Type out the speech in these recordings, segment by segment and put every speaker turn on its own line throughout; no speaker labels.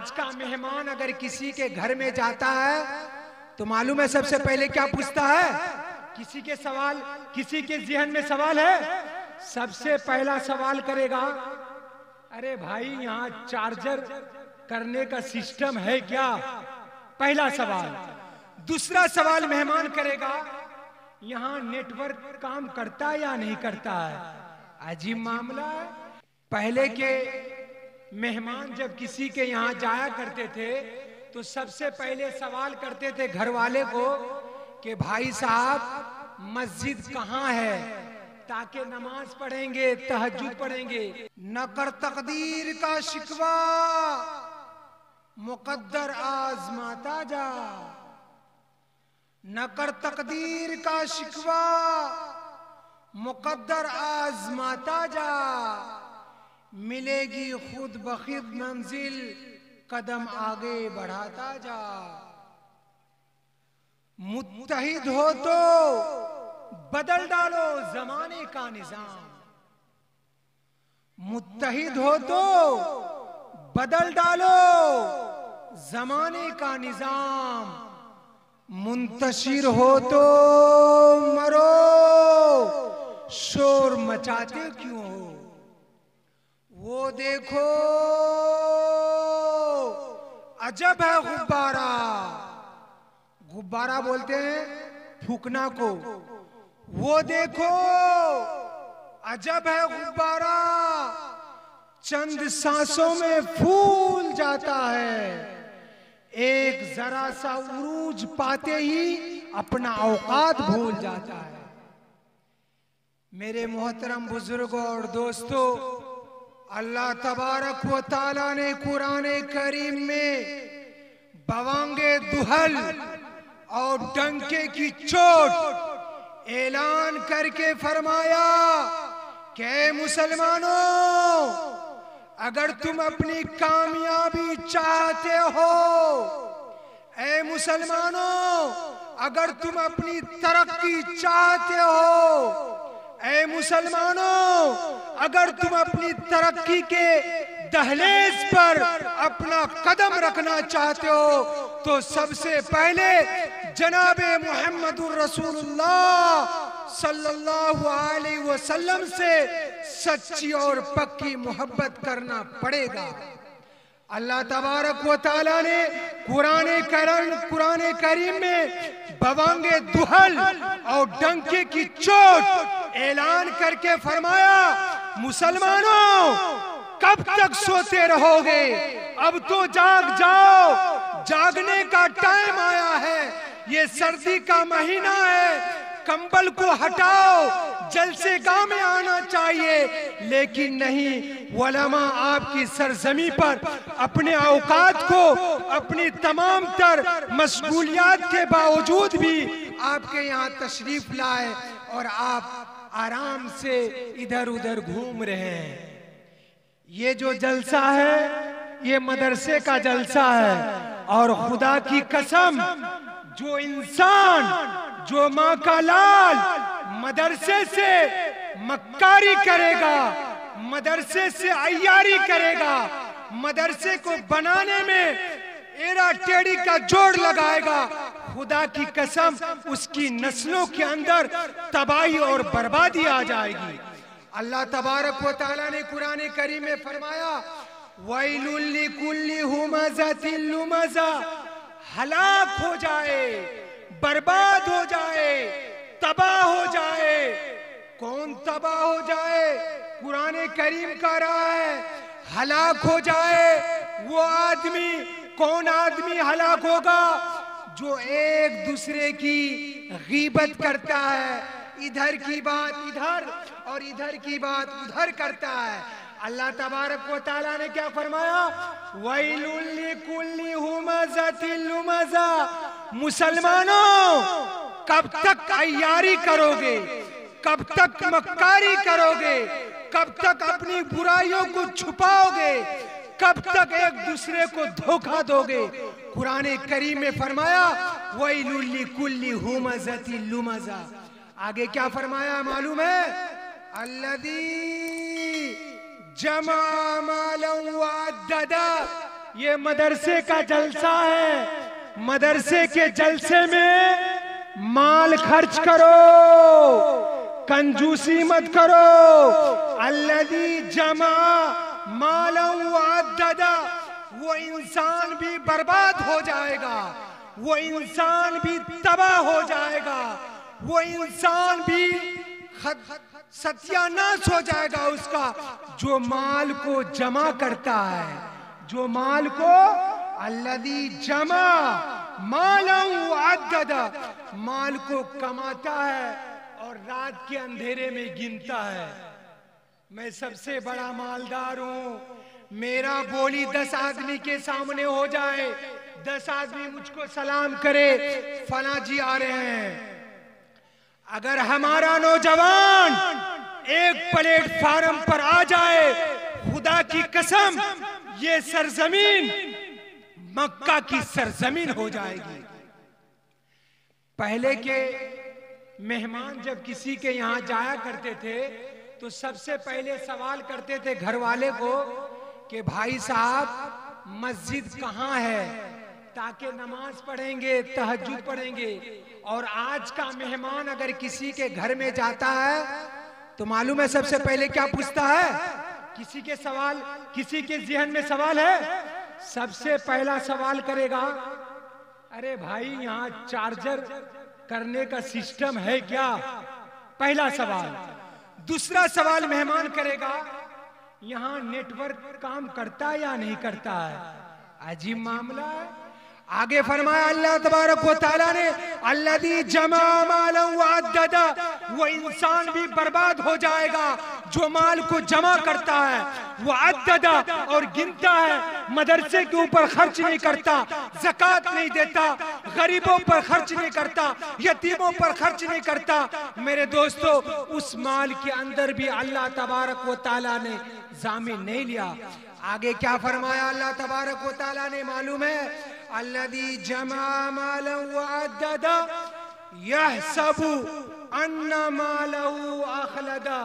आज का मेहमान अगर किसी के घर में जाता है तो मालूम है सबसे पहले क्या पूछता है? किसी के ज़हन में सवाल है, सबसे पहला सवाल करेगा, अरे भाई यहाँ चार्जर करने का सिस्टम है क्या? पहला सवाल। दूसरा सवाल मेहमान करेगा, यहाँ नेटवर्क काम करता है या नहीं करता है? अजीब मामला है। पहले के मेहमान जब किसी के यहाँ जाया करते थे तो सबसे पहले सवाल करते थे घर वाले को कि भाई साहब मस्जिद कहाँ है, ताकि नमाज पढ़ेंगे, तहज्जुद पढ़ेंगे। न कर तकदीर का शिकवा, मुकद्दर आजमाता जा। न कर तकदीर का शिकवा, मुकद्दर आजमाता जा। मिलेगी खुद बखुद मंजिल, कदम आगे बढ़ाता जा। मुत्तहिद हो तो बदल डालो जमाने का निजाम। मुत्तहिद हो तो बदल डालो जमाने का निजाम। मुंतशिर हो तो मरो, शोर मचाते क्यों हो? वो देखो अजब है गुब्बारा। गुब्बारा बोलते हैं फूकना को। वो देखो अजब है गुब्बारा, चंद सांसों में फूल जाता है। एक जरा सा उरूज पाते ही अपना औकात भूल जाता है। मेरे मोहतरम बुजुर्गों और दोस्तों, अल्लाह तबारक व तआला ने कुरान करीम में बवांगे दुहल और डंके की चोट ऐलान करके फरमाया कि मुसलमानों, अगर तुम अपनी कामयाबी चाहते हो, ऐ मुसलमानों अगर तुम अपनी तरक्की चाहते हो, ऐ मुसलमानों अगर तुम अपनी तरक्की के दहलीज पर अपना कदम रखना चाहते हो, तो सबसे पहले जनाबे मुहम्मदुर रसूलुल्लाह सल्लल्लाहु अलैहि वसल्लम से सच्ची और पक्की मोहब्बत करना पड़ेगा। अल्लाह तबारक व तआला ने कुरान करीम में बवांगे दुहल और डंके की चोट ऐलान करके फरमाया, मुसलमानों कब तक सोते रहोगे? अब तो जाग जाओ, जागने का टाइम आया है। ये सर्दी का महीना है, कंबल को हटाओ, जलसेगाह में आना चाहिए। लेकिन नहीं, उलमा आपकी सरजमी पर अपने औकात को, अपनी तमाम तर मशगूलियात के बावजूद भी आपके यहाँ तशरीफ लाए और आप आराम से इधर उधर घूम रहे हैं। ये जो जलसा है ये मदरसे का जलसा है। और खुदा की कसम, जो इंसान, जो माँ का लाल मदरसे से मक्कारी करेगा, मदरसे से अय्यारी करेगा, मदरसे को बनाने में एड़ा टेढ़ी का जोड़ लगाएगा, खुदा की कसम उसकी नस्लों के अंदर तबाही और बर्बादी आ जाएगी। अल्लाह तबारक व तआला ने कुरान करीम में फरमाया, वैलुल लिकुल्लि हुमज़तिन लुमज़ा, हलाक हो जाए, बर्बाद हो जाए, तबाह हो जाए। कौन तबाह हो जाए? कुरान करीम कह रहा है हलाक हो जाए वो आदमी। कौन आदमी हलाक होगा? जो एक दूसरे की गीबत करता है, इधर की बात इधर और इधर की बात उधर करता है। अल्लाह तबारक व तआला ने क्या फरमाया, वैलुल लिकुल्लि हुमज़तिन लुमज़ा। मुसलमानों कब तक अय्यारी करोगे? कब तक मक्कारी करोगे? कब तक अपनी बुराइयों को छुपाओगे? कब तक एक दूसरे को धोखा दोगे? कुरान करीम में फरमाया वैलुल लिकुल्लि हुमज़तिन लुमज़ा। आगे क्या फरमाया मालूम है? अल्लज़ी जमा मालन व अद्ददा, ये मदरसे का जलसा है, मदरसे के जलसे में माल खर्च करो, कंजूसी मत करो। अल्लज़ी जमा मालन व अद्ददा, वो इंसान भी बर्बाद हो जाएगा, वो इंसान भी तबाह हो जाएगा, वो इंसान भी सत्यानाश हो जाएगा उसका जो माल को जमा करता है, जो माल को अल्लज़ी जमा मालन व अद्ददा, माल को कमाता है और रात के अंधेरे में गिनता है। मैं सबसे बड़ा मालदार हूं, मेरा बोली 10 आदमी के सामने हो जाए, 10 आदमी मुझको सलाम करे, फला जी आ रहे हैं। अगर हमारा नौजवान एक प्लेटफार्म पर आ जाए, खुदा की कसम ये सरजमीन मक्का की सरजमीन हो जाएगी। पहले के मेहमान जब किसी के यहाँ जाया करते थे तो सबसे पहले सवाल करते थे घर वाले को कि भाई साहब मस्जिद कहाँ है, ताकि नमाज पढ़ेंगे, तहज्जुद पढ़ेंगे। और आज का मेहमान अगर किसी के घर में जाता है तो मालूम है सबसे पहले क्या पूछता है? किसी के ज़हन में सवाल है, सबसे पहला सवाल करेगा, अरे भाई यहाँ चार्जर करने का सिस्टम है क्या? पहला सवाल। दूसरा सवाल मेहमान करेगा, यहाँ नेटवर्क काम करता है या नहीं करता है? अजीब मामला है। आगे फरमाया अल्लाह तबारक व तआला ने, अल्लज़ी जमा मालन व अद्ददा, वो इंसान भी बर्बाद हो जाएगा जो माल को जमा करता है, वो अद्ददा और गिनता है, मदरसे के ऊपर खर्च नहीं करता, ज़कात नहीं देता, गरीबों पर खर्च नहीं करता, यतीमों पर खर्च नहीं करता। मेरे दोस्तों, उस माल के अंदर भी अल्लाह तबारक व तआला ने ज़ामिन नहीं लिया। आगे क्या फरमाया अल्लाह तबारक व तआला ने मालूम है? अल्लज़ी जमा मालन व अद्ददा यहसबु अन्ना मालहु अखलदा,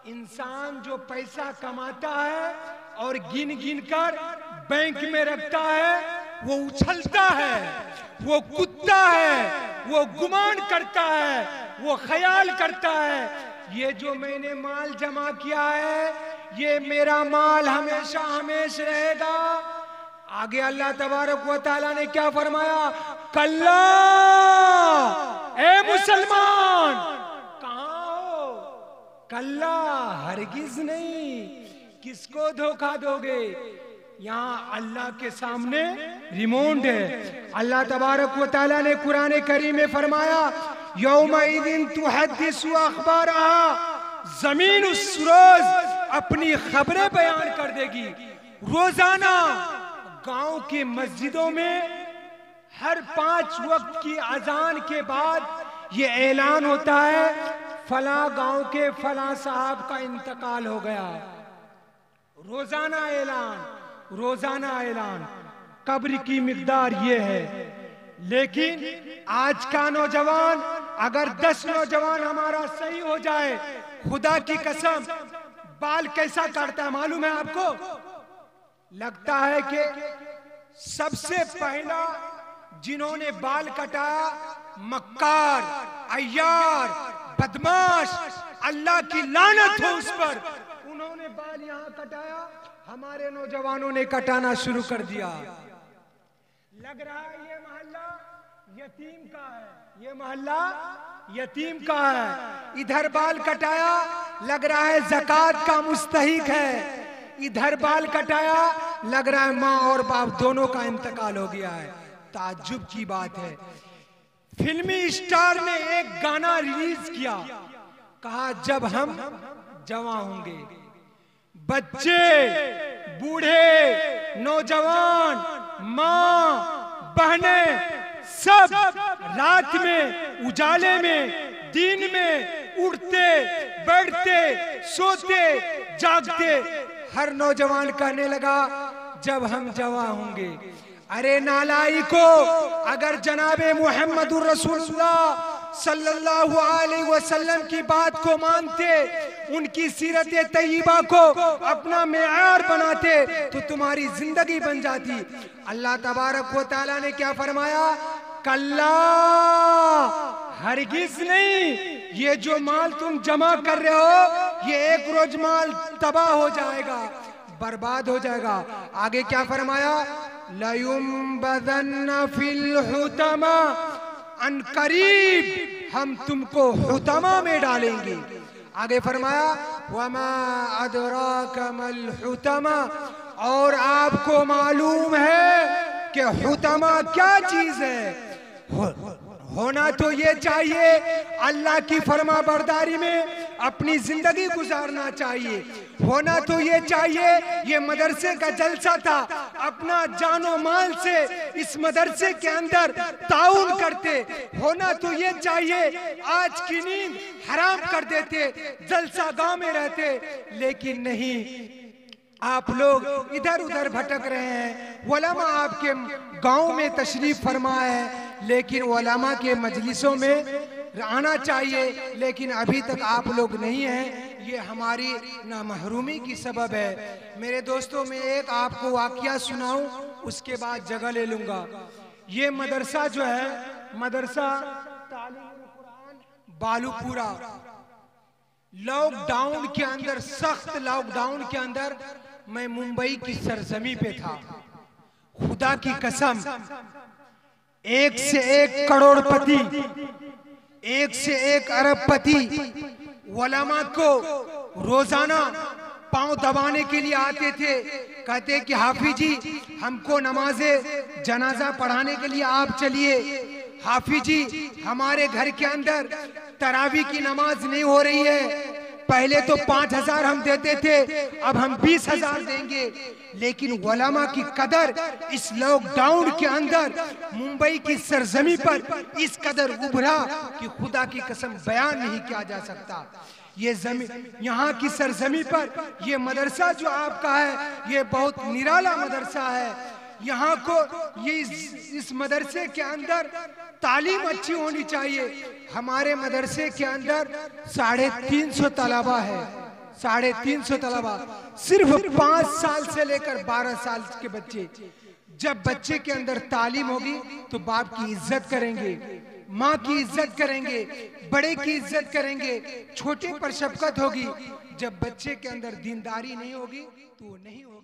इंसान जो पैसा कमाता है और गिन गिन कर बैंक में रखता है, वो उछलता है, वो कूदता है, वो गुमान करता है, वो ख्याल करता है ये जो मैंने माल जमा किया है ये मेरा माल हमेशा हमेशा रहेगा। आगे अल्लाह तबारक व तआला ने क्या फरमाया? कल्ला, ए मुसलमान कहाँ हो? कल्ला, हरगिज नहीं। किसको धोखा दोगे? यहाँ अल्लाह के सामने रिमोट है। अल्लाह तबारक व तआला ने कुरान करीम में फरमाया, यौमइदिन तुहद्दिसु अखबारहा, जमीन उस रोज अपनी खबरें बयान कर देगी। रोजाना गांव की मस्जिदों में हर 5 वक्त की अजान के बाद ये ऐलान होता है, फला गांव के फला साहब का इंतकाल हो गया। रोजाना ऐलान, रोजाना ऐलान। कब्र की मिकदार ये है। लेकिन आज का नौजवान, अगर 10 नौजवान हमारा सही हो जाए, खुदा की कसम बाल कैसा काटता है मालूम है आपको? लगता है कि सबसे पहला जिन्होंने बाल कटाया मक्कार, अय्यार, बदमाश, अल्लाह की लानत हो उस पर, उन्होंने बाल यहाँ कटाया। हमारे नौजवानों ने कटाना शुरू कर दिया। लग रहा है ये मोहल्ला यतीम का है, ये मोहल्ला यतीम का है। इधर बाल कटाया, लग रहा है ज़कात का मुस्तहिक है। इधर बाल कटाया, लग रहा है माँ और बाप दोनों का इंतकाल हो गया है। ताज्जुब की बात है। फिल्मी स्टार ने एक गाना रिलीज किया, कहा जब हम जवां होंगे, बच्चे, बूढ़े, नौजवान, माँ, बहने, सब रात में उजाले में, दिन में उठते, बैठते, सोते, जागते, हर नौजवान कहने लगा जब हम जवां होंगे। अरे नालायको, अगर जनाबे मुहम्मदुर रसूलुल्लाह सल्लल्लाहु अलैहि वसल्लम की बात को मानते, उनकी सीरत तय्यबा को अपना मेयार बनाते तो तुम्हारी जिंदगी बन जाती। अल्लाह तबारक व तआला ने क्या फरमाया? कल्ला, हरगिज नहीं, ये जो माल तुम जमा कर रहे हो ये एक रोज माल तबाह हो जाएगा, बर्बाद हो जाएगा। आगे क्या फरमाया? लयुम्बदन्ना फिल हुतमा, अनकरीब हम तुमको हुतमा में डालेंगे। आगे फरमाया वमा अदराका मल हुतमा, और आपको मालूम है कि हुतमा क्या चीज है। होना तो ये चाहिए अल्लाह की फरमा बरदारी में अपनी जिंदगी गुजारना चाहिए। होना तो ये चाहिए ये मदरसे का जलसा था, अपना जानो माल से इस मदरसे के अंदर ताउन करते। होना तो ये चाहिए आज की नींद हराम कर देते, जलसा गांव में रहते, लेकिन नहीं, आप लोग इधर उधर भटक रहे हैं। उलमा आपके गांव में तशरीफ फरमा है, लेकिन उलमा के मजलिसों में आना चाहिए, लेकिन अभी तक आप लोग नहीं हैं। ये हमारी नामहरूमी की सबब है। मेरे दोस्तों, मैं एक आपको वाकया सुनाऊं, उसके बाद जगह ले लूंगा। ये मदरसा जो है, मदरसा तालीम कुरान बालूपुरा, लॉकडाउन के अंदर, सख्त लॉकडाउन के अंदर मैं मुंबई की सरजमी पे था। खुदा की कसम, एक से एक करोड़पति, एक से एक अरबपति उलमा को रोजाना पांव दबाने के लिए आते थे। कहते कि हाफिज जी हमको नमाजे जनाजा पढ़ाने के लिए आप चलिए। हाफिज जी हमारे घर के अंदर तरावी की नमाज नहीं हो रही है। पहले तो 5,000 हम देते थे, अब हम 20,000 देंगे। लेकिन उलमा की कदर इस लॉकडाउन के अंदर मुंबई की सरजमी पर इस कदर उभरा कि खुदा की कसम बयान नहीं किया जा सकता। ये जमीन, यहाँ की सरजमी पर ये मदरसा जो आपका है ये बहुत निराला मदरसा है। यहाँ को ये इस मदरसे के अंदर तालीम अच्छी होनी चाहिए। हमारे मदरसे के अंदर 350 तलबा है, 350 तलबा, सिर्फ 5 साल से लेकर 12 साल के बच्चे। जब बच्चे के अंदर तालीम होगी तो बाप की इज्जत करेंगे, माँ की इज्जत करेंगे, बड़े की इज्जत करेंगे, छोटे पर शफकत होगी। जब बच्चे के अंदर दीनदारी नहीं होगी तो नहीं होगी।